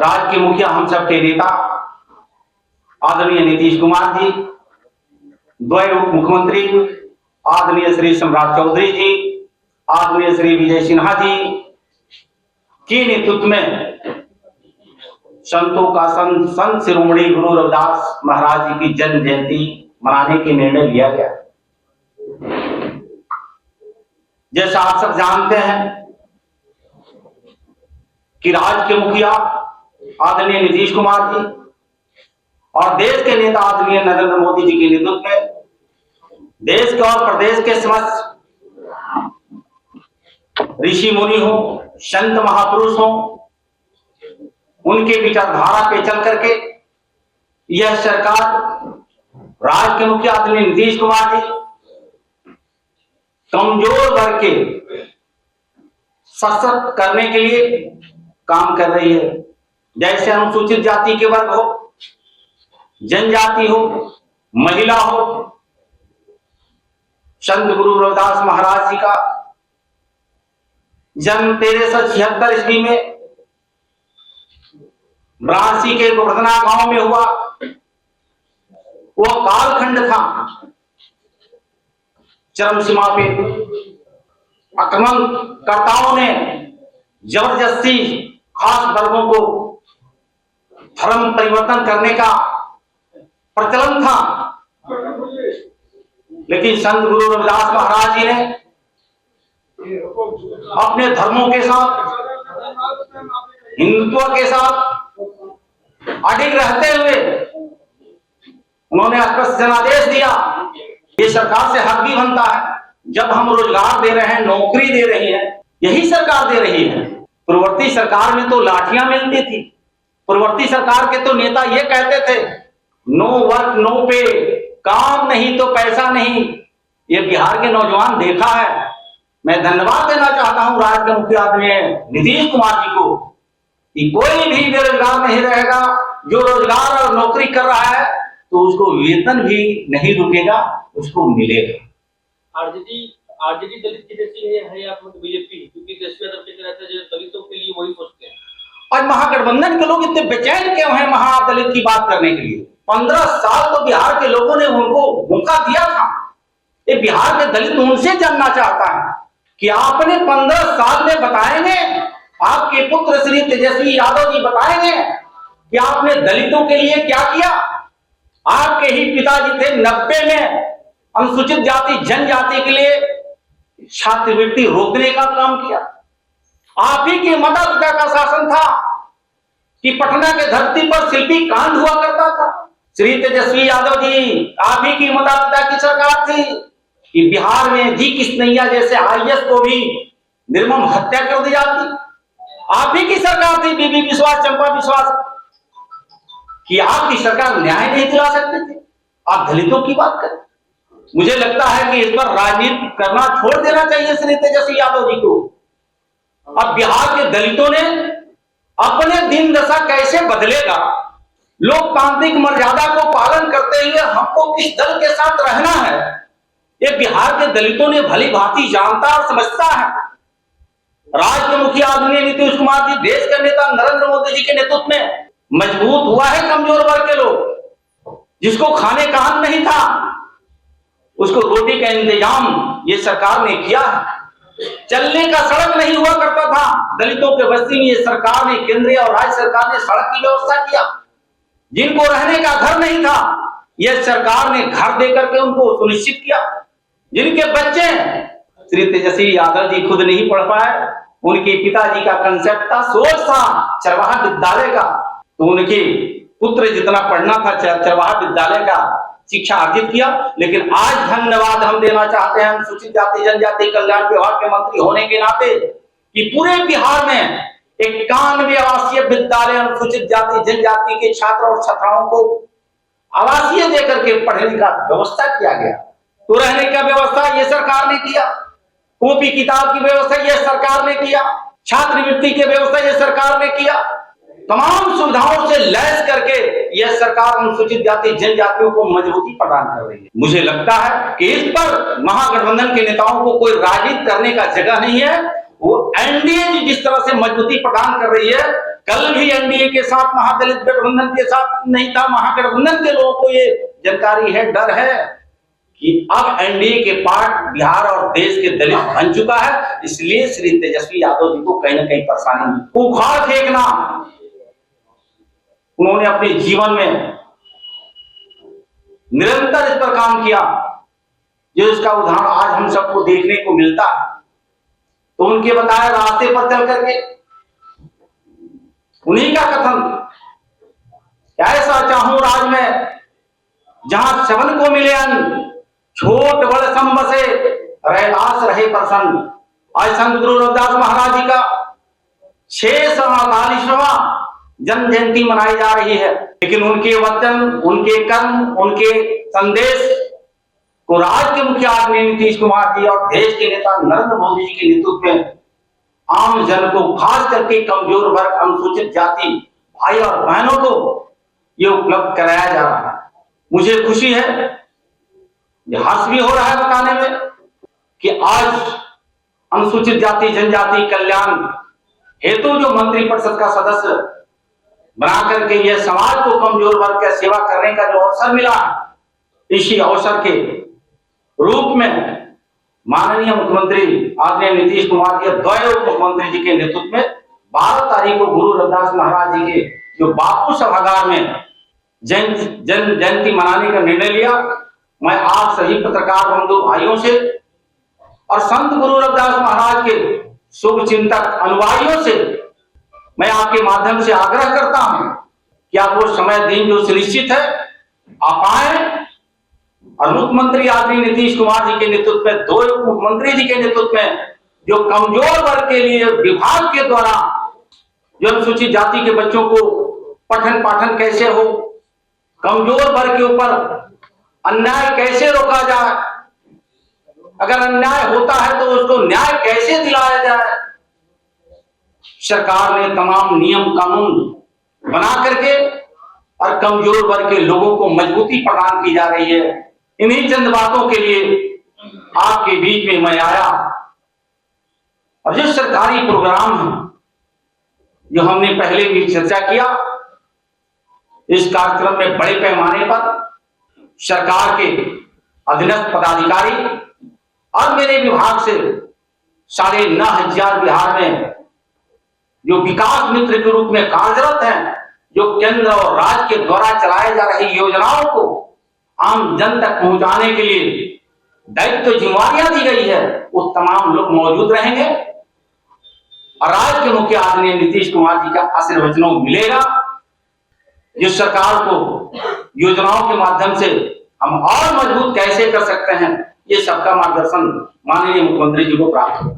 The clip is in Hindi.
राज्य के मुखिया, हम सबके नेता आदरणीय नीतीश कुमार जी, द्वय उप मुख्यमंत्री आदरणीय श्री सम्राट चौधरी जी, आदरणीय श्री विजय सिन्हा जी के नेतृत्व में संतों का संत शिरोमणि गुरु रविदास महाराज जी की जन्म जयंती मनाने के निर्णय लिया गया। जैसा आप सब जानते हैं कि राज्य के मुखिया आदरणीय नीतीश कुमार जी और देश के नेता आदरणीय नरेंद्र मोदी जी के नेतृत्व में देश के और प्रदेश के समस्त ऋषि मुनि हो, संत महापुरुष हो, उनके विचारधारा पे चल करके यह सरकार राज्य के मुखिया आदरणीय नीतीश कुमार जी कमजोर वर्ग के सशक्त करने के लिए काम कर रही है। जैसे अनुसूचित जाति के वर्ग हो, जनजाति हो, महिला हो, संत गुरु रविदास महाराज जी का जन्म 1376 ईस्वी में वाराणसी के गोवर्धना गांव में हुआ। वह कालखंड था, चरम सीमा पे आक्रमणकर्ताओं ने जबरदस्ती खास वर्गों को धर्म परिवर्तन करने का प्रचलन था, लेकिन संत गुरु रविदास महाराज जी ने अपने धर्मों के साथ, हिंदुत्व के साथ अडिग रहते हुए उन्होंने स्पष्ट जनादेश दिया। ये सरकार से हक भी बनता है, जब हम रोजगार दे रहे हैं, नौकरी दे रही है, यही सरकार दे रही है। पूर्ववर्ती सरकार में तो लाठियां मिलती थी। पूर्ववर्ती सरकार के तो नेता ये कहते थे, नो वर्क नो पे, काम नहीं तो पैसा नहीं। ये बिहार के नौजवान देखा है। मैं धन्यवाद देना चाहता हूं राज्य के मुखिया आदरणीय नीतीश कुमार जी को कि कोई भी बेरोजगार नहीं रहेगा। जो रोजगार और नौकरी कर रहा है तो उसको वेतन भी नहीं रुकेगा, उसको मिलेगा। आरजेडी दलित की जैसी है या बीजेपी, क्योंकि देश में दलितों के लिए वही सोचते हैं। और महागठबंधन के लोग इतने बेचैन क्यों हैं महादलित की बात करने के लिए? 15 साल तो बिहार के लोगों ने उनको मौका दिया था। ये बिहार के दलित उनसे जानना चाहता है कि आपने 15 साल में बताएंगे, आपके पुत्र श्री तेजस्वी यादव जी बताएंगे कि आपने दलितों के लिए क्या किया। आपके ही पिताजी थे 90 में अनुसूचित जाति जनजाति के लिए छात्रवृत्ति रोकने का काम किया। आप ही के माता पिता का शासन था कि पटना के धरती पर शिल्पी कांड हुआ करता था। श्री तेजस्वी यादव जी, आप ही की माता पिता की सरकार थी कि बिहार में जी किसनैया जैसे आईएएस को भी निर्मम हत्या कर दी जाती। आप ही की सरकार थी, बीबी विश्वास, चंपा विश्वास, कि आपकी सरकार न्याय नहीं दिला सकते थे। आप दलितों की बात करें। मुझे लगता है कि इस पर राजनीति करना छोड़ देना चाहिए श्री तेजस्वी यादव जी को। अब बिहार के दलितों ने अपने दिन दशा कैसे बदलेगा, लोकतांत्रिक मर्यादा को पालन करते हुए हमको किस दल के साथ रहना है, ये बिहार के दलितों ने भली भांति जानता और समझता है। राज्य के मुखिया आदरणीय नीतीश कुमार जी, देश के नेता नरेंद्र मोदी जी के नेतृत्व में मजबूत हुआ है कमजोर वर्ग के लोग। जिसको खाने का अन्न नहीं था, उसको रोटी का इंतजाम ये सरकार ने किया है। चलने का सड़क नहीं हुआ करता था, दलितों के बस्ती में ये सरकार ने, केंद्रीय और राज्य सरकार ने सड़क की व्यवस्था किया। जिनको रहने का घर नहीं था, यह सरकार ने घर देकर के उनको सुनिश्चित किया। जिनके बच्चे श्री तेजस्वी यादव जी खुद नहीं पढ़ पाए, उनके पिताजी का कंसेप्ट था, सोच था चरवाहा विद्यालय का, तो उनके पुत्र जितना पढ़ना था चरवाहा विद्यालय का शिक्षा अर्जित किया। लेकिन आज धन्यवाद हम देना चाहते हैं अनुसूचित जाति जनजाति कल्याण विभाग के मंत्री होने के नाते कि पूरे बिहार में 91 आवासीय विद्यालय अनुसूचित जाति जनजाति के छात्र और छात्राओं को आवासीय देकर के पढ़ने का व्यवस्था किया गया। तो रहने का व्यवस्था ये सरकार ने किया, कॉपी किताब की व्यवस्था ये सरकार ने किया, छात्रवृत्ति की व्यवस्था ये सरकार ने किया। तमाम सुविधाओं से लैस करके यह सरकार अनुसूचित जाति जनजातियों को मजबूती प्रदान कर रही है। मुझे लगता है कि इस पर महागठबंधन के नेताओं को कोई राजनीति करने का जगह नहीं है। वो एनडीए जिस तरह से मजबूती प्रदान कर रही है, कल भी एनडीए के साथ महादलित गठबंधन के साथ नहीं था। महागठबंधन के लोगों को ये जानकारी है, डर है कि अब एनडीए के पार्ट बिहार और देश के दलित बन चुका है, इसलिए श्री तेजस्वी यादव जी को कहीं ना कहीं परेशानी हुई। उखाड़ फेंकना उन्होंने अपने जीवन में निरंतर इस पर काम किया, जो इसका उदाहरण आज हम सबको देखने को मिलता है। तो उनके बताए रास्ते पर चल करके उन्हीं का कथन, ऐसा चाहूं राज में जहां शवन को मिले अन्न, छोट बड़ सम बसे रैदास रहे प्रसन्न। आज संत गुरु रविदास महाराज जी का 648वां जन्म जयंती मनाई जा रही है, लेकिन उनके वचन, उनके कर्म, उनके संदेश को राज्य के मुखिया आदरणीय नीतीश कुमार जी और देश के नेता नरेंद्र मोदी जी के नेतृत्व में आम जन को, खास करके कमजोर वर्ग, अनुसूचित जाति भाई और बहनों को ये उपलब्ध कराया जा रहा है। मुझे खुशी है, हर्ष भी हो रहा है बताने में कि आज अनुसूचित जाति जनजाति कल्याण हेतु जो मंत्रिपरिषद का सदस्य बना करके यह समाज को, कमजोर वर्ग का सेवा करने का जो अवसर मिला है, इसी अवसर के रूप में माननीय मुख्यमंत्री आदरणीय नीतीश कुमार जी, द्वय उप मुख्यमंत्री जी के नेतृत्व में 12 तारीख को गुरु रविदास महाराज जी के जो बापू सभागार में जयंती मनाने का निर्णय लिया। मैं आप सभी पत्रकार बंधु भाइयों से और संत गुरु रविदास महाराज के शुभ चिंतक अनुयायियों से मैं आपके माध्यम से आग्रह करता हूं कि आप वो समय दिन जो सुनिश्चित है आप आए और मुख्यमंत्री आदरणीय नीतीश कुमार जी के नेतृत्व में, दो मुख्यमंत्री जी के नेतृत्व में जो कमजोर वर्ग के लिए विभाग के द्वारा जो अनुसूचित जाति के बच्चों को पठन पाठन कैसे हो, कमजोर वर्ग के ऊपर अन्याय कैसे रोका जाए, अगर अन्याय होता है तो उसको न्याय कैसे दिलाया जाए, सरकार ने तमाम नियम कानून बना करके और कमजोर वर्ग के लोगों को मजबूती प्रदान की जा रही है। इन्हीं चंद बातों के लिए आपके बीच में मैं आया और जो सरकारी प्रोग्राम है जो हमने पहले भी चर्चा किया, इस कार्यक्रम में बड़े पैमाने पर सरकार के अधीनस्थ पदाधिकारी और मेरे विभाग से 9,500 बिहार में जो विकास मित्र के रूप में कार्यरत हैं, जो केंद्र और राज्य के द्वारा चलाए जा रही योजनाओं को आम जन तक पहुंचाने के लिए दायित्व जिम्मेवारियां दी गई है, वो तमाम लोग मौजूद रहेंगे और राज्य के मुखिया आदरणीय नीतीश कुमार जी का आशीर्वचनों मिलेगा। जिस सरकार को योजनाओं के माध्यम से हम और मजबूत कैसे कर सकते हैं, ये सबका मार्गदर्शन माननीय मुख्यमंत्री जी को प्राप्त हो।